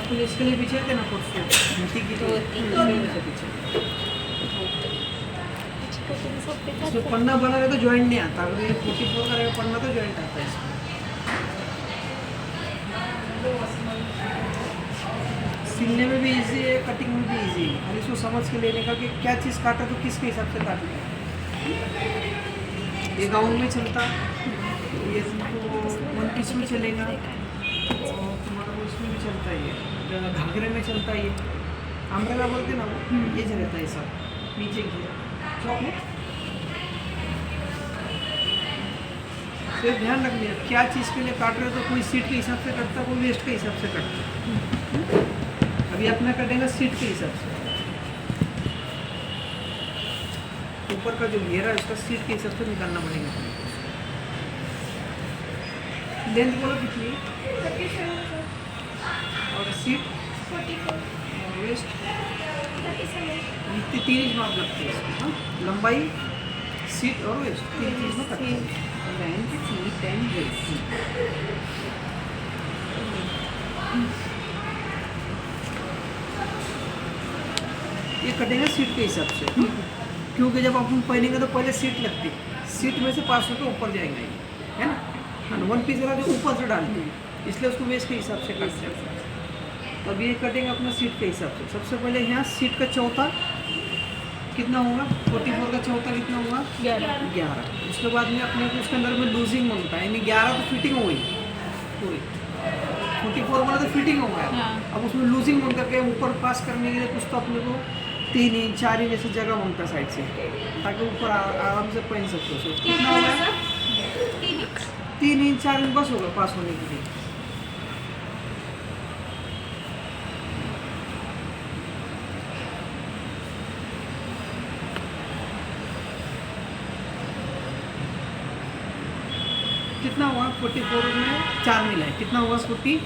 आपको इसके लिए पीछे थे ना परसों धोती की धोती। पीछे इसमें पन्ना बना रहे तो जॉइंट नहीं आता, अगर ये 44 का रहेगा पन्ना तो जॉइंट आता है इसमें। सिलने में भी इजी है, कटिंग में भी इजी है, और इसको समझ के लेने का कि क्या चीज़ काटा तो किसके हिसाब से काटना है। ये गाउन में चलता, ये तुमको वन पीस में चलेगा, और तुम्हारा वो इसमें भी चलता है, ये घाघरे में चलता है, ये अम्ब्रेला बोलते ना वो, ये जो रहता है सब नीचे की चौक में। सिर्फ ध्यान रखनी है क्या चीज़ के लिए काट रहे हो, तो कोई सीट के हिसाब से कटता, कोई वेस्ट के हिसाब से कटता। अभी अपना कटेगा सीट के हिसाब से, ऊपर का जो घेरा है उसका सीट के हिसाब से निकालना पड़ेगा। लेंथ बोलो कितनी, और सीट और वेस्ट इतनी 3 इंच माप लगती है इसकी। हाँ, लंबाई, सीट और वेस्ट 3 चीज़ में कटती है। Length, seat and waist. ये कटेगा सीट के हिसाब से, क्योंकि जब अपन पहनेंगे तो पहले सीट लगती है, सीट में से पास होकर ऊपर जाएंगे, है ना। और वन पीस वाला जो ऊपर से डालते हैं, इसलिए उसको वेस्ट के हिसाब से काटते हैं। तो अब ये कटेंगे अपना सीट के हिसाब से। सबसे पहले यहाँ सीट का चौथा कितना होगा, 44 का चौथा कितना होगा, 11। उसके बाद में अपने को उसके अंदर में लूजिंग बनता है, यानी 11 तो फिटिंग हो गई पूरी, 44 वाला तो फिटिंग हो गया। हाँ। अब उसमें लूजिंग बन करके ऊपर पास करने के लिए कुछ तो अपने को 3 इंच 4 इंच ऐसी जगह बनता है साइड से, ताकि ऊपर आराम से पहन सकते हो। उसको कितना होगा, 3 इंच 4 इंच बस होगा पास होने के लिए। कितना हुआ, 44 में 4 मिला है, कितना हुआ, 48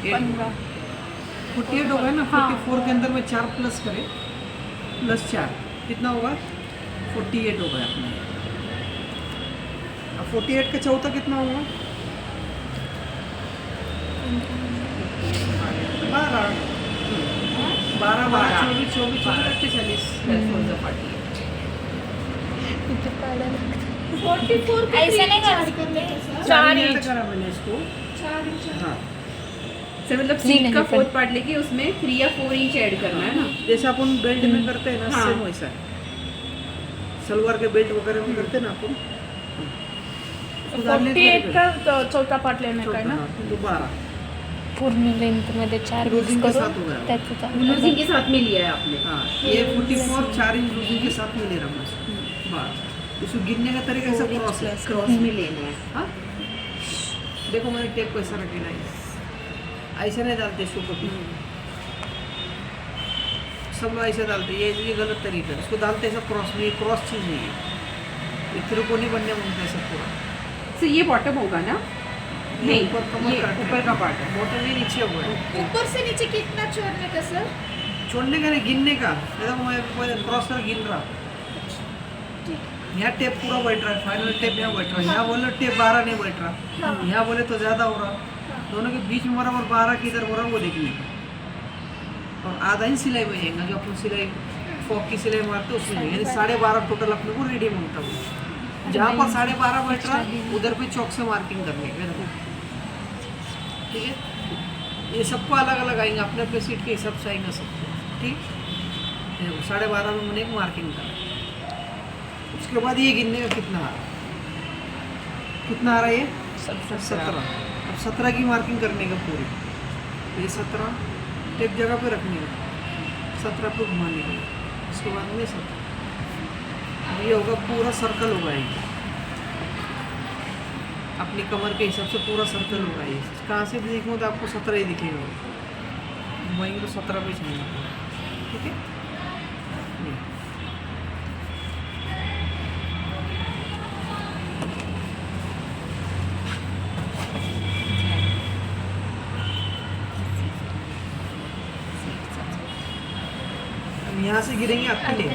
48 होगा ना। 44 के अंदर में 4 प्लस करें, प्लस 4 कितना होगा, 48 होगा अपना। अब 48 का चौथा कितना होगा, 12 12 12 24 24 24 40। ऐसे नहीं कर सकते, 4 इंच करा मैंने इसको। हाँ, से मतलब नहीं, सीट का नहीं, 4th पार्ट लेके उसमें 3 या 4 इंच ऐड करना है ना। जैसे अपन बेल्ट में करते हैं ना, हाँ। सेम वैसा है। सलवार के बेल्ट वगैरह में करते हैं ना अपन, 48 का चौथा पार्ट लेने का है ना। तो 12 पूर्ण लेंथ मध्ये 4 लूजिंग के साथ हो गया। त्याचं लूजिंग के साथ में लिया है आपने। हाँ, ये 44 4 इंच लूजिंग के साथ में ले रहा हूँ मैं इसको। 12 इसको गिनने का तरीका ऐसा क्रॉस है। क्रॉस में लेना है। हाँ, देखो मैंने टेप को ऐसा रखेला है, ऐसे नहीं डालते इसको कभी, सब लोग ऐसे डालते, ये गलत तरीका है। इसको डालते ऐसा क्रॉस में, ये क्रॉस चीज़ नहीं है, ये त्रिकोणी बनने बनता है सब पूरा। तो ये बॉटम होगा ना, नहीं ऊपर कमर ये काट ऊपर का पार्ट है। बॉटम ही नीचे हुआ है, ऊपर से नीचे कितना छोड़ने का सर? छोड़ने का नहीं, गिनने का। देखो मैं क्रॉस कर गिन रहा, यहाँ टेप पूरा बैठ रहा है, फाइनल टेप यहाँ बैठ रहा है। यहाँ बोले टेप 12 नहीं बैठ रहा, यहाँ बोले तो ज़्यादा हो रहा। दोनों के बीच में बराबर 12 किधर हो रहा वो देखने का। और आधा ही सिलाई में जाएगा, जो अपन सिलाई फॉक की सिलाई मारते हैं उसमें जाएगा, यानी 12.5 टोटल अपने को रेडी बनता है। जहाँ पर 12.5 बैठ रहा उधर पे चौक से मार्किंग करने का। देखो ठीक है, ये सबको अलग अलग आएंगे, अपने अपने सीट के हिसाब से आएंगे सबको। ठीक, देखो 12.5 में मैंने एक मार्किंग करा। उसके बाद ये गिनने का कितना आ रहा है, कितना आ रहा है, ये 17। अब 17 की मार्किंग करने का पूरी, ये 17 टेप जगह पे रखने का, 17 पे घुमाने का। उसके बाद में 17, अब ये होगा पूरा सर्कल होगा, ये अपनी कमर के हिसाब से पूरा सर्कल होगा। ये कहाँ से भी देखूँ तो आपको 17 ही दिखेगा, घुमाएंगे तो 17 पे चलेगा। ठीक है, यहाँ से गिरेंगे आपके लिए,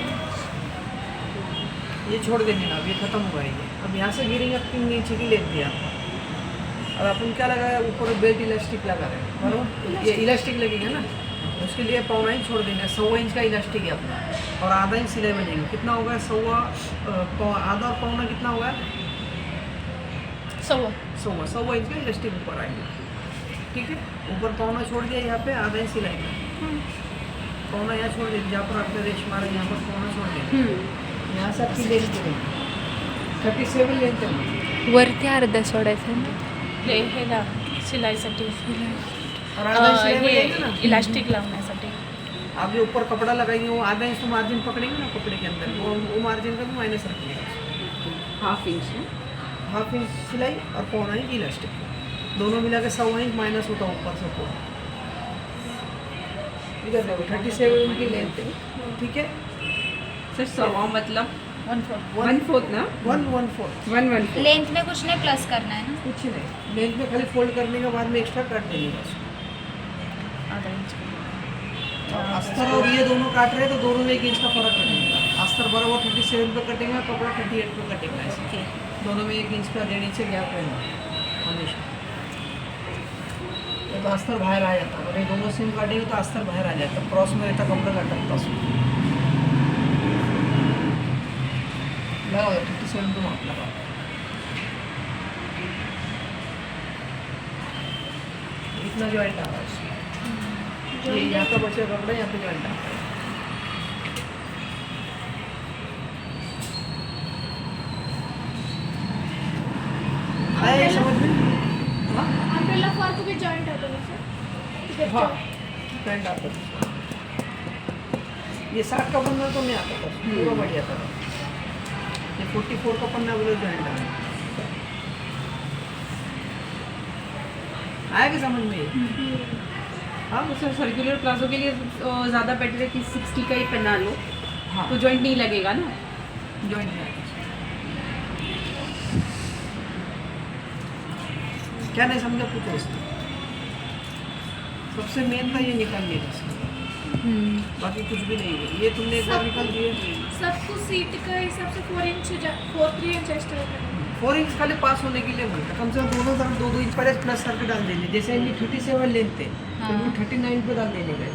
ये छोड़ देने का, अब ये खत्म हो गया। अब यहाँ से गिरेंगे आपकी नीचे की लेंथ दिया। और अपन क्या लगाया, ऊपर बेल्ट इलास्टिक लगा रहे हैं, बराबर। ये इलास्टिक लगेगा ना, उसके लिए 1.25 इंच छोड़ देंगे। 1.25 इंच का इलास्टिक है अपना, और आधा इंच सिलाई बनेगी। कितना होगा? आधा और पौना कितना होगा? 1.25 इंच का इलास्टिक ऊपर आएगा, ठीक है। ऊपर पौना छोड़ दिया, यहाँ पे आधा इंच सिलाई का पौना यहाँ छोड़ दिया, जहाँ पर आपने रेश मारा यहाँ पर पौना छोड़ दिया। यहाँ से आपकी लेंथ कितनी? 37 लेंथ है, वरती अर्धा सोडायचं ना हे ना शिलाईसाठी और आधा इंच सिलाई बनेगी ना। इलास्टिक लावण्यासाठी आप जो ऊपर कपड़ा लगाएंगे वो आधा इंच तो मार्जिन पकड़ेंगे ना कपड़े के अंदर, वो मार्जिन का भी माइनस रखिएगा। 1/2 इंच है। 1/2 इंच सिलाई और 1.25 इंच इलास्टिक, दोनों मिला के 1.25 इंच माइनस होता है ऊपर से पूरा। इधर देखो 37 की लेंथ है, ठीक है। सर 1/2 मतलब 1/4 ना? 1/4 1/4 लेंथ में कुछ नहीं प्लस करना है ना। कुछ नहीं, लेंथ में खाली फोल्ड करने के बाद में एक्स्ट्रा काट देंगे बस। आधा इंच अस्तर और ये दोनों काट रहे हैं तो दोनों में 1 इंच का फर्क कटेगा। अस्तर बराबर 37 पे कटेगा, कपड़ा 38 पे कटेगा, ऐसे दोनों में 1 इंच का 1.5 इंच गैप रहेगा हमेशा। ये तो अस्तर बाहर आ जाता है, अगर ये दोनों सीम काटेंगे तो अस्तर बाहर आ जाता है, क्रॉस में रहता कपड़ा काटा क्रॉस में लगाओ 37 पे माप लगाओ। इतना जॉइंट आ रहा है इसमें। ये यहाँ का बचा कपड़ा यहाँ पे जॉइंट आता है। आया ये समझ में? हाँ अम्ब्रेला फॉर को भी जॉइंट आता है सर। हाँ जॉइंट आता है। ये 60 का पन्ना तो नहीं आता था, पूरा बढ़िया था। ये 44 का पन्ना बोले जॉइंट आ रहा है। आया कि समझ में ये? हाँ तो सर सर्कुलर प्लाजो के लिए ज़्यादा बेटर है कि 60 का ही पहना लो, हाँ तो जॉइंट नहीं लगेगा ना। जॉइंट में क्या नहीं समझा पूछो इसमें। सबसे मेन था ये निकाल लिया इसमें, बाकी कुछ भी नहीं है। ये तुमने एक बार निकाल दिए। सबको सीट का हिसाब से 4 इंच 3 इंच एक्स्ट्रा करना 4 इंच खाली पास होने के लिए बोलते, कम से कम दोनों तरफ 2-2 इंच पहले प्लस करके डाल देंगे। जैसे इनकी 37 लेंथ थे तो इनको 39 पे डाल देने का,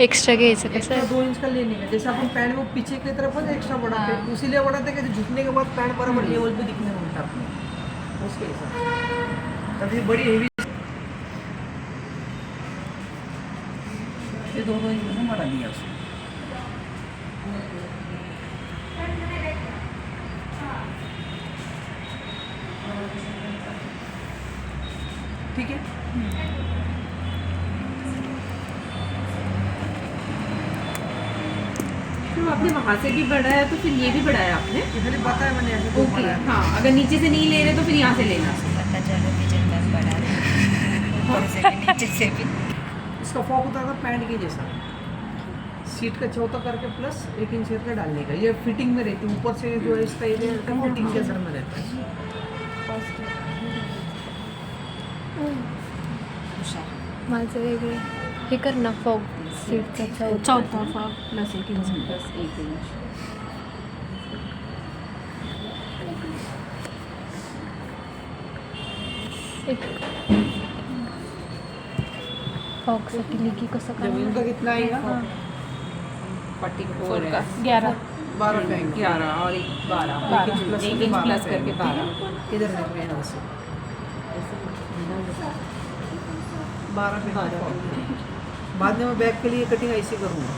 एक्स्ट्रा घ्यायचं का एक्स्ट्रा सर? 2 इंच का लेने का। जैसे अपन पैंट को पीछे की तरफ है एक्स्ट्रा बढ़ाते हैं, उसीलिए बढ़ाते हैं कि झुकने के बाद पैंट बराबर लेवल पे दिखने लगता है अपने, उसके हिसाब से। तभी बड़ी हेवी ये 2-2 इंच में बढ़ा दिया उसने। ठीक है। तो आपने वहाँ से भी बढ़ाया तो फिर ये भी बढ़ाया आपने? ये खाली पता है मैंने ऐसे ओके हाँ, अगर नीचे से नहीं ले रहे तो फिर यहाँ से लेना। पता चलो किचन में बढ़ा रहे ऊपर से भी नीचे से भी। इसका फॉक होता था पैंट के जैसा, सीट का चौथा करके प्लस 1 इंच करके डालने का। ये फिटिंग में रहती है, ऊपर से जो है इसका एरिया रहता है फिटिंग के असर में रहता है। माझं वेगळं हे कर ना फॉग सीटचा चौथा fog plus 1 inch plus 1 inch. फॉगसाठी लिखी कसं जब काय इनका कितना आएगा? 44 है, 11 12 का आएगा। 11 और 12 एक इंच प्लस 1 इंच प्लस करके 12। किधर देखो यहाँ से 12 पे 12। बाद में मैं बैक के लिए कटिंग ऐसे करूँगा,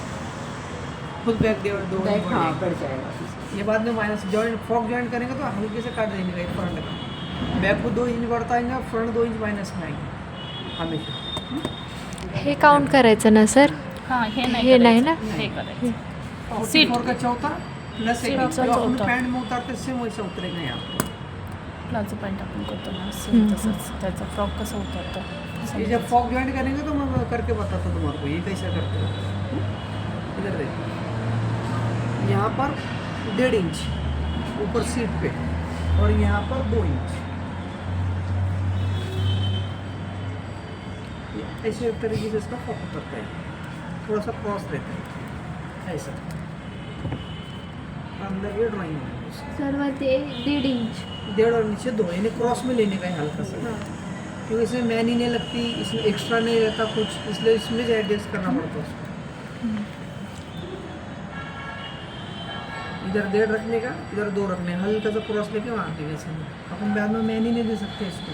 खुद बैक दो बैक हाँ इंच बढ़ जाएगा। ये बाद में माइनस जॉइंट फॉक जॉइंट करेंगे तो हल्के से काट देंगे एक फ्रंट का। बैक को 2 इंच बढ़ता आएगा, फ्रंट 2 इंच माइनस में आएंगे हमेशा। हे काउंट करायचं ना सर? हाँ हे हे नाही ना? हे करायचं 44 का चौथा प्लस 1 सीटचा जो अपन चौथा। पैंट में उतारते सेम वैसा उतरेगा यहाँ पे। प्लाझो पॅन्ट आपण करतो ना सेम तसंच त्याचा फ्रॉक कसं उतरतं ये जब फॉक ज्वाइंट करेंगे तो मैं करके बताता हूँ तुम्हारे को ये कैसा करते हो। इधर देखो, यहाँ पर 1.5 इंच ऊपर सीट पे और यहाँ पर 2 इंच, ऐसे एक तरीके से इसका फॉक उतरता है, थोड़ा सा क्रॉस रहता है ऐसा। अंदर ये ड्राइंग होगी सर्व ते 1.5 इंच 1.5 और नीचे 2, यानी क्रॉस में लेने का है हल्का सा। क्योंकि इसमें मैनी नहीं लगती, इसमें एक्स्ट्रा नहीं रहता कुछ, इसलिए इसमें से एडजस्ट करना पड़ता है उसको। इधर 1.5 रखने का, इधर 2 रखने, हल्का सा क्रॉस लेके वहाँ के वैसे में अपन बाद में मैनी नहीं दे सकते इसको,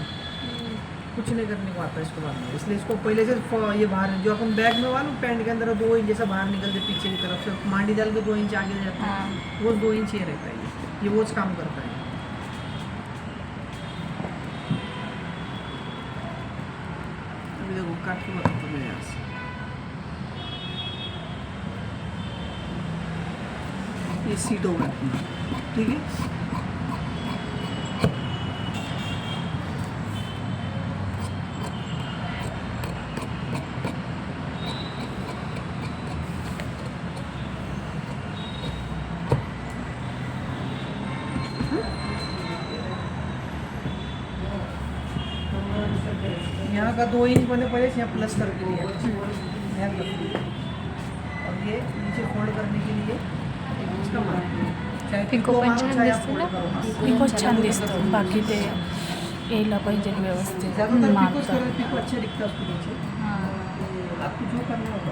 कुछ नहीं करने को आता इसको बाद में, इसलिए इसको पहले से ये बाहर जो अपन बैग में वालू पैंट के अंदर 2 इंच जैसा बाहर निकलते पीछे की तरफ से, मांडी डाल के 2 इंच आगे जाता है, वो 2 इंच ये रहता है, ये वो काम करता है। अभी देखो काट के बताता हूँ मैं यहाँ से, ये सीट होगा अपनी, ठीक है। यहाँ का 2 इंच मैंने पहले से यहाँ प्लस करके लिया, ध्यान रखिए। और ये नीचे फोल्ड करने के लिए एक इसका मार्क, चाहे पिको पिको पण मारो, छान चाहे आप दिसतं fold ना? करो, हाँ। पिको छान दिसतं, बाकी ते यायला पाहिजे व्यवस्थित ज़्यादातर पिकोच मागता. करो, पिको अच्छा दिखता है उसके नीचे, आपको जो करना होगा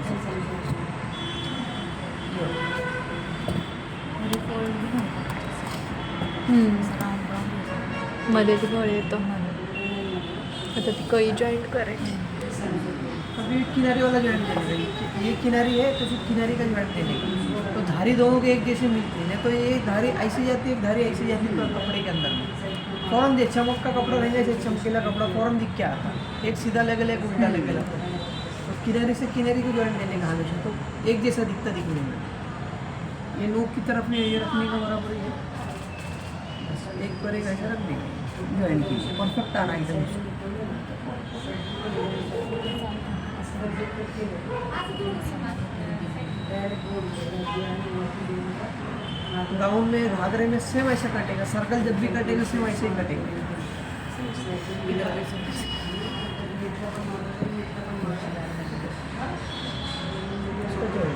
मध्येच गळ येतो. आता ती कई जॉईंट करायची. अभी किनारी वाला ज्वाइंट देने का, ये किनारी है तो सिर्फ किनारी का ज्वाइंट देने का, तो धारी दोनों के एक जैसे मिलते हैं, तो ये धारी ऐसी जाती है, एक धारी ऐसी जाती है कपड़े के अंदर में, फ़ौरन दे चमक का कपड़ा रहेगा, जैसे चमकीला कपड़ा फ़ौरन दिख के आता, एक सीधा लगेगा एक उल्टा लगेगा, तो किनारी से किनारी को ज्वाइंट देने का हमेशा, तो एक जैसा दिखता दिखने में, ये नोक की तरफ में ये रखने का बराबर ही है, बस एक पर एक ऐसा रख देंगे ज्वाइंट कीजिए, परफेक्ट आ रहा है एकदम। गाउन में घाघरे में सेम ऐसा कटेगा, सर्कल जब भी कटेगा सेम ऐसे ही कटेगा। इसको जोड़ो।